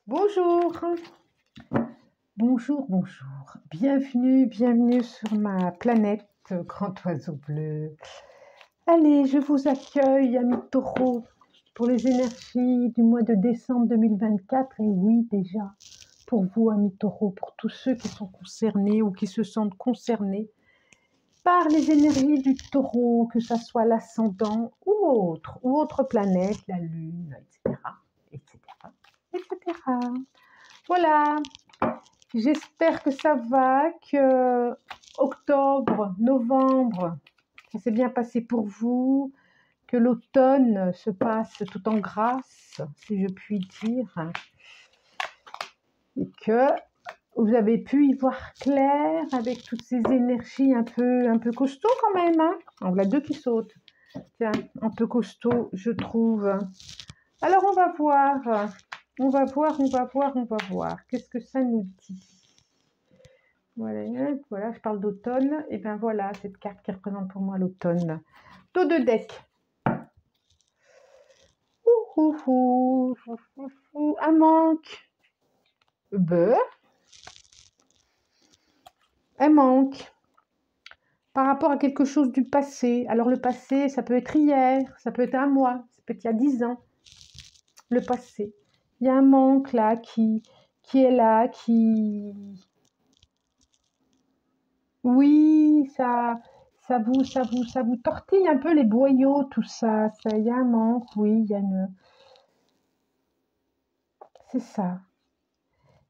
Bonjour, bonjour, bonjour. Bienvenue sur ma planète Grand Oiseau Bleu. Allez, je vous accueille, amis taureaux, pour les énergies du mois de décembre 2024. Et oui, déjà, pour vous, amis taureaux, pour tous ceux qui sont concernés ou qui se sentent concernés par les énergies du taureau, que ce soit l'ascendant ou autre planète, la lune, etc., etc., etc. Voilà, j'espère que ça va, que octobre, novembre, ça s'est bien passé pour vous, que l'automne se passe tout en grâce, si je puis dire, et que vous avez pu y voir clair avec toutes ces énergies un peu costauds quand même. Hein. On a deux qui sautent. Tiens, un peu costaud, je trouve. Alors on va voir. On va voir. Qu'est-ce que ça nous dit? Voilà, je parle d'automne. Et bien voilà, cette carte qui représente pour moi l'automne. Dos de deck. Un manque. Un manque. Par rapport à quelque chose du passé. Alors le passé, ça peut être hier, ça peut être un mois, ça peut être il y a 10 ans. Le passé. Il y a un manque là qui est là, qui... Oui, ça vous tortille un peu les boyaux, tout ça. Il y a un manque, oui, il y a une... C'est ça.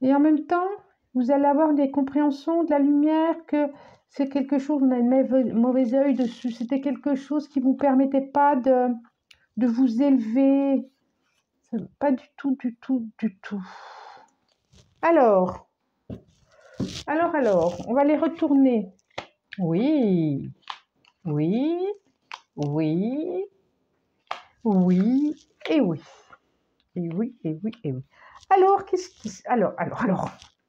Et en même temps, vous allez avoir des compréhensions de la lumière que c'est quelque chose, on a un mauvais œil dessus, c'était quelque chose qui ne vous permettait pas de vous élever. Pas du tout. Alors, on va les retourner. Oui, oui, oui, oui, et oui. Et oui. Alors, qu'est-ce qui... Alors,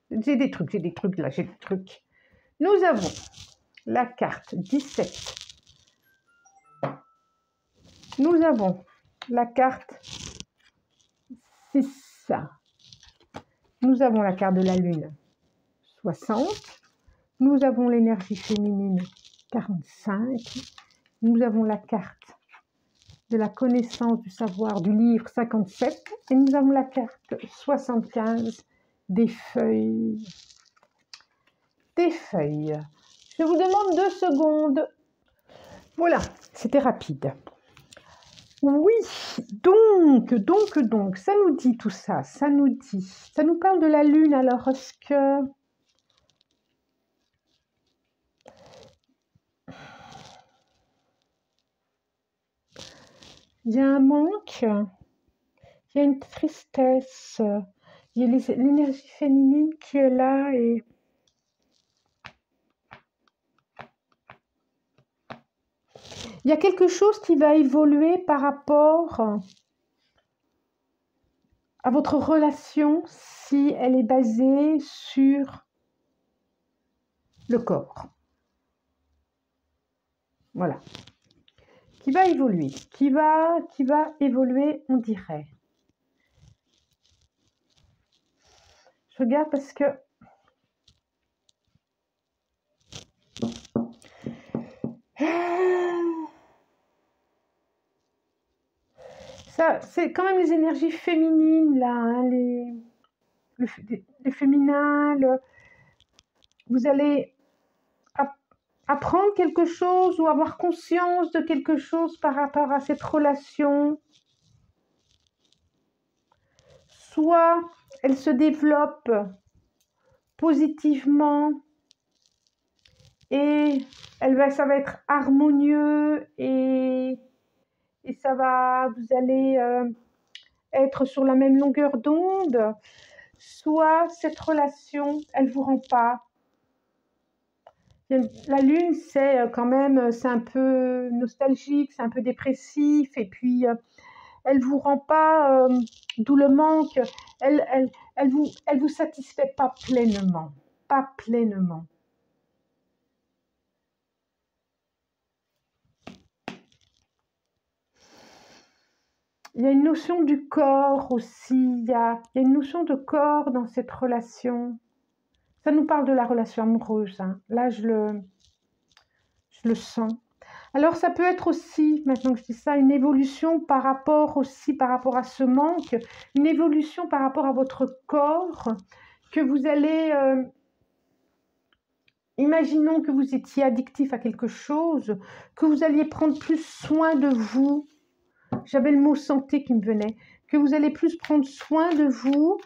j'ai des trucs là, j'ai des trucs. Nous avons la carte 17. Nous avons la carte 6. Nous avons la carte de la Lune 60. Nous avons l'énergie féminine 45. Nous avons la carte de la connaissance, du savoir, du livre 57. Et nous avons la carte 75 des feuilles. Des feuilles. Je vous demande 2 secondes. Voilà, c'était rapide. Oui, donc, ça nous dit tout ça, ça nous parle de la Lune. Alors, est-ce que... Il y a un manque, il y a une tristesse, il y a l'énergie féminine qui est là et... Il y a quelque chose qui va évoluer par rapport à votre relation si elle est basée sur le corps. Voilà. Qui va évoluer, qui va évoluer, on dirait. Je regarde parce que ça, c'est quand même les énergies féminines là, hein, les féminins. Vous allez apprendre quelque chose ou avoir conscience de quelque chose par rapport à cette relation. Soit elle se développe positivement et ça va être harmonieux et vous allez être sur la même longueur d'onde. Soit cette relation, elle vous rend pas. La lune, c'est quand même, c'est un peu nostalgique, c'est un peu dépressif, et puis elle vous rend pas, d'où le manque, elle vous satisfait pas pleinement, pas pleinement. Il y a une notion du corps aussi, il y a une notion de corps dans cette relation. Ça nous parle de la relation amoureuse, hein. Là, je le sens. Alors, ça peut être aussi, maintenant que je dis ça, une évolution par rapport à ce manque, une évolution par rapport à votre corps, que vous allez... imaginons que vous étiez addictif à quelque chose, que vous alliez prendre plus soin de vous. J'avais le mot santé qui me venait. Que vous allez plus prendre soin de vous.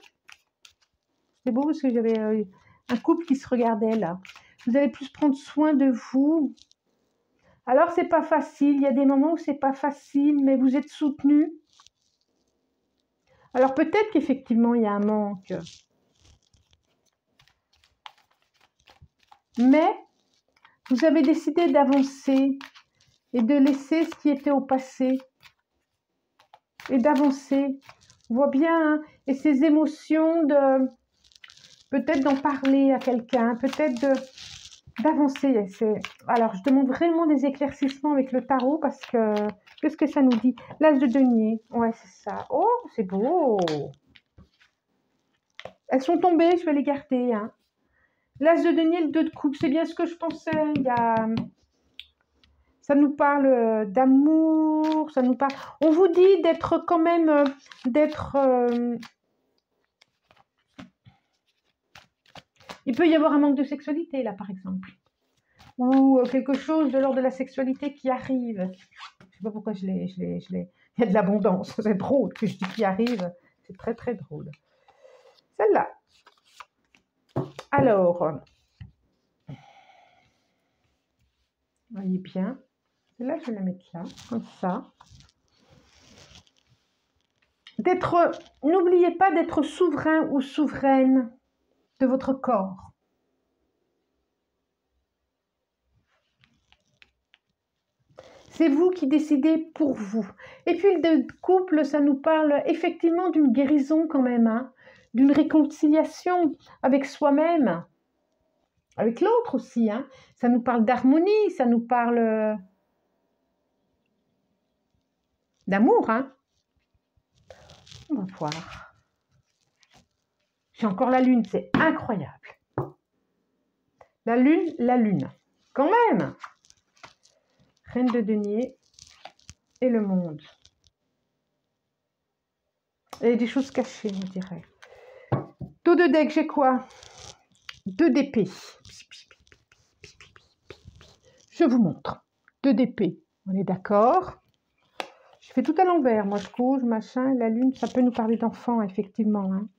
C'est beau parce que j'avais un couple qui se regardait là. Vous allez plus prendre soin de vous. Alors, c'est pas facile. Il y a des moments où c'est pas facile, mais vous êtes soutenu. Alors, peut-être qu'effectivement, il y a un manque. Mais vous avez décidé d'avancer et de laisser ce qui était au passé. Et d'avancer. On voit bien, hein, et ces émotions de peut-être d'en parler à quelqu'un, peut-être d'avancer. Alors, je demande vraiment des éclaircissements avec le tarot parce que qu'est-ce que ça nous dit? L'as de denier, ouais, c'est ça. Oh, c'est beau. Elles sont tombées, je vais les garder. Hein. L'as de denier, le 2 de coupe, c'est bien ce que je pensais. Ça nous parle d'amour, ça nous parle... On vous dit d'être quand même... Il peut y avoir un manque de sexualité, là, par exemple. Ou quelque chose de l'ordre de la sexualité qui arrive. Je ne sais pas pourquoi je l'ai... Il y a de l'abondance, c'est drôle que je dis qui arrive. C'est très, très drôle. Celle-là. Alors, voyez bien. Celle-là, je vais la mettre là, comme ça. N'oubliez pas d'être souverain ou souveraine de votre corps. C'est vous qui décidez pour vous. Et puis le couple, ça nous parle effectivement d'une guérison quand même, hein, d'une réconciliation avec soi-même, avec l'autre aussi. Hein. Ça nous parle d'harmonie, ça nous parle d'amour. Hein. On va voir. J'ai encore la lune, c'est incroyable. La lune. Quand même. Reine de denier et le monde. Et des choses cachées, je dirais. Dos de deck, j'ai quoi? 2 d'épée. Je vous montre. 2 d'épée. On est d'accord? Je fais tout à l'envers. Moi, je couche, machin. La lune, ça peut nous parler d'enfants, effectivement. Hein.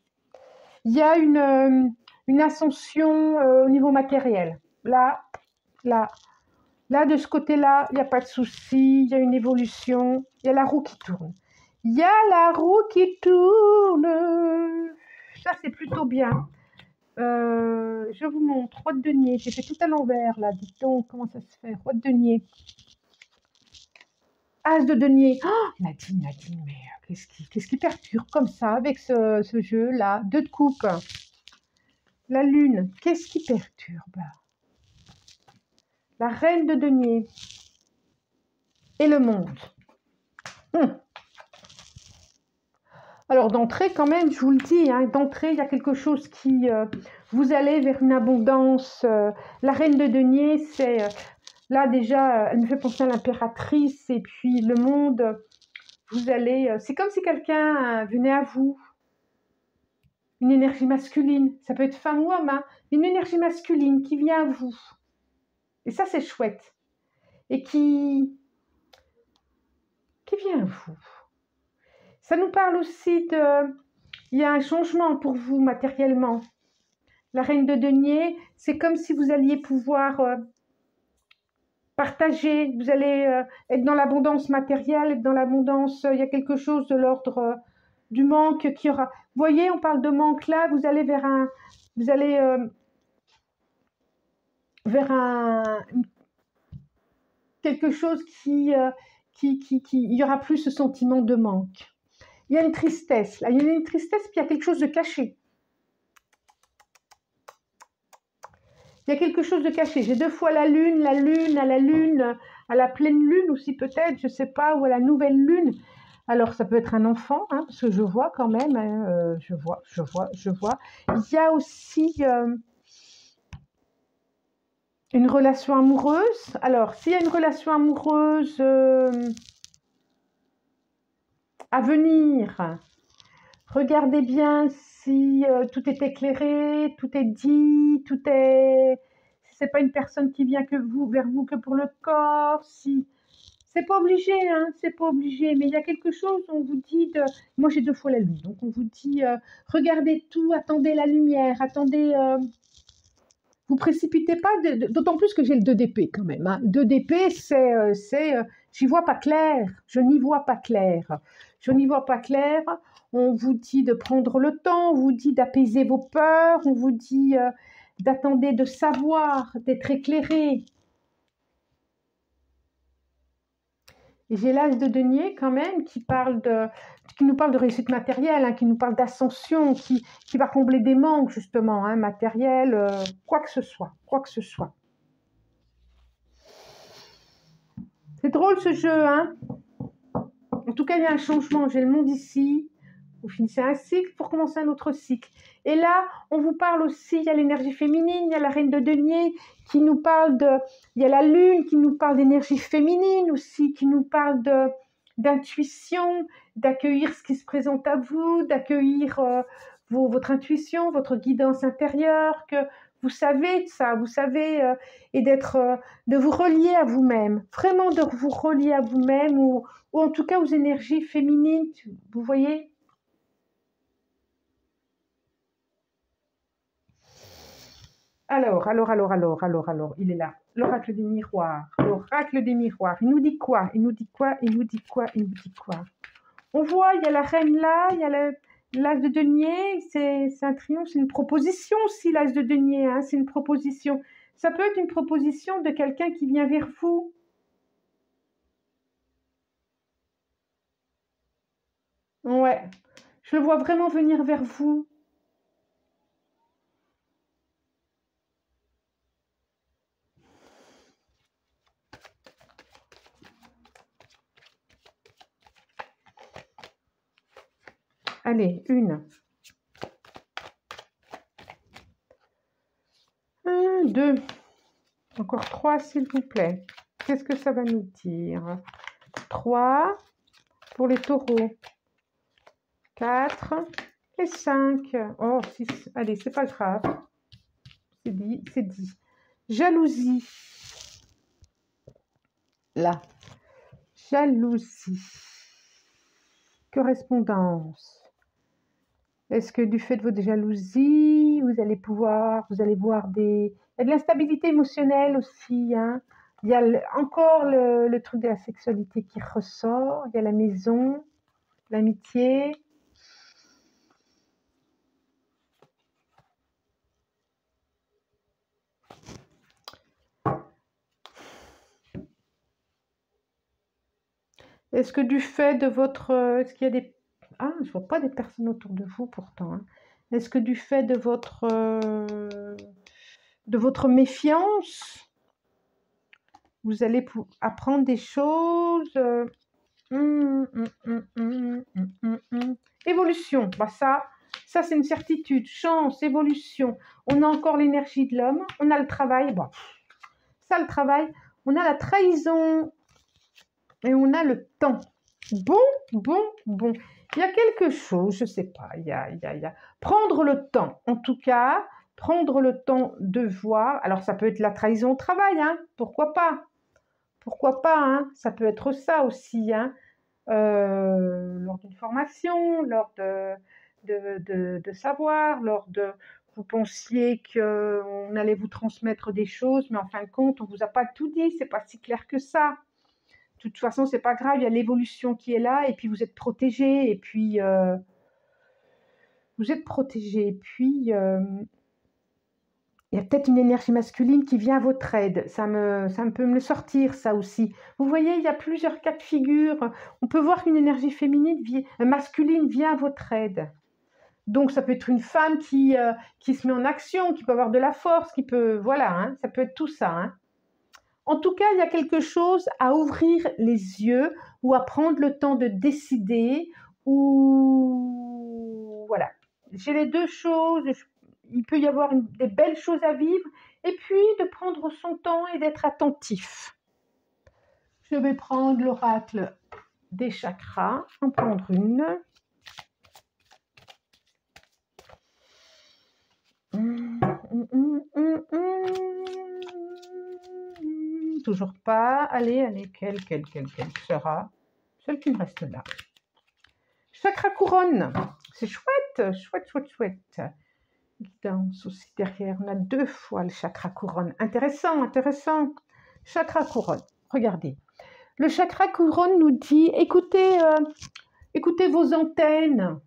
Il y a une ascension au niveau matériel. Là, de ce côté-là, il n'y a pas de souci. Il y a une évolution. Il y a la roue qui tourne. Il y a la roue qui tourne. Ça, c'est plutôt bien. Je vous montre. Roi de denier. J'ai fait tout à l'envers, là. Dites donc, comment ça se fait? Roi de denier. As de denier. Oh, Nadine, mais qu'est-ce qui perturbe comme ça avec ce jeu-là? 2 de coupe. La lune. Qu'est-ce qui perturbe? La reine de denier. Et le monde. Alors, d'entrée, quand même, je vous le dis, hein, d'entrée, il y a quelque chose qui... vous allez vers une abondance. La reine de denier, c'est... là, déjà, elle me fait penser à l'impératrice. Et puis, le monde, vous allez... c'est comme si quelqu'un venait à vous. Une énergie masculine. Ça peut être femme ou homme. Hein, une énergie masculine qui vient à vous. Et ça, c'est chouette. Et qui vient à vous. Ça nous parle aussi de... Il y a un changement pour vous matériellement. La reine de denier, c'est comme si vous alliez pouvoir partager. Vous allez être dans l'abondance matérielle, être dans l'abondance... il y a quelque chose de l'ordre du manque qui aura... Vous voyez, on parle de manque là. Vous allez vers un... Vous allez vers un... quelque chose qui... il n'y aura plus ce sentiment de manque. Il y a une tristesse, là. Il y a une tristesse, puis il y a quelque chose de caché. Il y a quelque chose de caché. J'ai 2 fois la lune, à la pleine lune aussi peut-être, je ne sais pas, ou à la nouvelle lune. Alors, ça peut être un enfant, hein, parce que je vois quand même, hein, je vois. Il y a aussi une relation amoureuse. Alors, s'il y a une relation amoureuse à venir, regardez bien si tout est éclairé, tout est dit, tout est... Si c'est pas une personne qui vient vers vous que pour le corps, si... C'est pas obligé, hein, c'est pas obligé, mais il y a quelque chose, on vous dit de... Moi, j'ai 2 fois la lune, donc on vous dit, regardez tout, attendez la lumière, attendez... vous précipitez pas, d'autant plus que j'ai le 2 d'épée quand même. Hein. 2 d'épée, j'y vois pas clair, je n'y vois pas clair. Je n'y vois pas clair, on vous dit de prendre le temps, on vous dit d'apaiser vos peurs, on vous dit d'attendre de savoir, d'être éclairé. Et j'ai l'as de denier quand même qui nous parle de réussite matérielle, hein, qui nous parle d'ascension, qui va combler des manques justement, hein, matériels, quoi que ce soit, quoi que ce soit. C'est drôle ce jeu, hein. En tout cas, il y a un changement. J'ai le monde ici. Vous finissez un cycle pour commencer un autre cycle. Et là, on vous parle aussi, il y a l'énergie féminine, il y a la reine de denier qui nous parle de... Il y a la lune qui nous parle d'énergie féminine aussi, qui nous parle d'intuition, d'accueillir ce qui se présente à vous, d'accueillir votre intuition, votre guidance intérieure, que vous savez de ça, vous savez, et de vous relier à vous-même, vraiment de vous relier à vous-même ou en tout cas aux énergies féminines, vous voyez. Alors, il est là. L'oracle des miroirs. L'oracle des miroirs. Il nous dit quoi? Il nous dit quoi? Il nous dit quoi? Il nous dit quoi? On voit, il y a la reine là, il y a l'as de denier. C'est un triomphe, c'est une proposition aussi, l'as de denier. Hein, c'est une proposition. Ça peut être une proposition de quelqu'un qui vient vers vous. Ouais, je le vois vraiment venir vers vous. Allez, 1. 1, 2. Encore 3, s'il vous plaît. Qu'est-ce que ça va nous dire? 3 pour les taureaux. 4 et 5. Oh, 6. Allez, c'est pas grave. C'est dit, c'est dit. Jalousie. Là. Jalousie. Correspondance. Est-ce que du fait de votre jalousie, vous allez voir des... Il y a de l'instabilité émotionnelle aussi, hein. Il y a encore le truc de la sexualité qui ressort. Il y a la maison, l'amitié. Est-ce que du fait de votre... Est-ce qu'il y a des... Ah, je ne vois pas des personnes autour de vous pourtant. Hein. Est-ce que du fait de votre méfiance, vous allez apprendre des choses Évolution, bah ça c'est une certitude. Chance, évolution. On a encore l'énergie de l'homme, on a le travail. Bon, ça, le travail, on a la trahison et on a le temps. Bon. Il y a quelque chose, je ne sais pas, il y a... Prendre le temps, en tout cas, prendre le temps de voir. Alors, ça peut être la trahison au travail, hein, pourquoi pas? Pourquoi pas, hein, ça peut être ça aussi, hein, lors d'une formation, lors de savoir, vous pensiez qu'on allait vous transmettre des choses, mais en fin de compte, on ne vous a pas tout dit, c'est pas si clair que ça. De toute façon, c'est pas grave, il y a l'évolution qui est là, et puis vous êtes protégé, et puis vous êtes protégé, et puis il y a peut-être une énergie masculine qui vient à votre aide. Ça peut me le sortir, ça aussi. Vous voyez, il y a plusieurs cas de figure. On peut voir qu'une énergie masculine vient à votre aide. Donc, ça peut être une femme qui se met en action, qui peut avoir de la force, qui peut... Voilà, hein, ça peut être tout ça. Hein. En tout cas, il y a quelque chose à ouvrir les yeux ou à prendre le temps de décider, ou voilà. J'ai les deux choses, il peut y avoir des belles choses à vivre, et puis de prendre son temps et d'être attentif. Je vais prendre l'oracle des chakras, en prendre une. Toujours pas. Allez, quelle sera celle qui me reste là. Chakra couronne, c'est chouette. Guidance aussi derrière, on a 2 fois le chakra couronne. Intéressant. Chakra couronne, regardez. Le chakra couronne nous dit, écoutez vos antennes.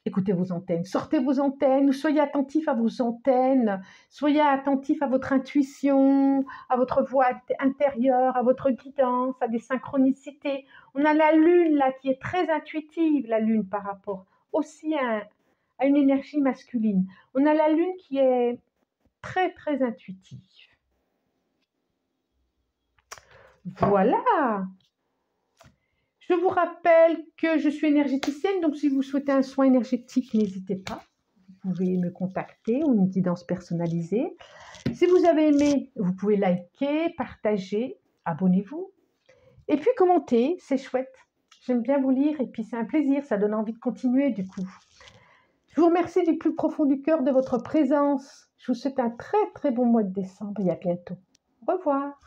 Écoutez vos antennes, sortez vos antennes, soyez attentifs à vos antennes, soyez attentifs à votre intuition, à votre voix intérieure, à votre guidance, à des synchronicités. On a la lune là qui est très intuitive, la lune par rapport aussi à une énergie masculine. On a la lune qui est très intuitive. Voilà. Je vous rappelle que je suis énergéticienne, donc si vous souhaitez un soin énergétique, n'hésitez pas. Vous pouvez me contacter ou une guidance personnalisée. Si vous avez aimé, vous pouvez liker, partager, abonnez-vous. Et puis commentez, c'est chouette. J'aime bien vous lire et puis c'est un plaisir, ça donne envie de continuer du coup. Je vous remercie du plus profond du cœur de votre présence. Je vous souhaite un très bon mois de décembre et à bientôt. Au revoir.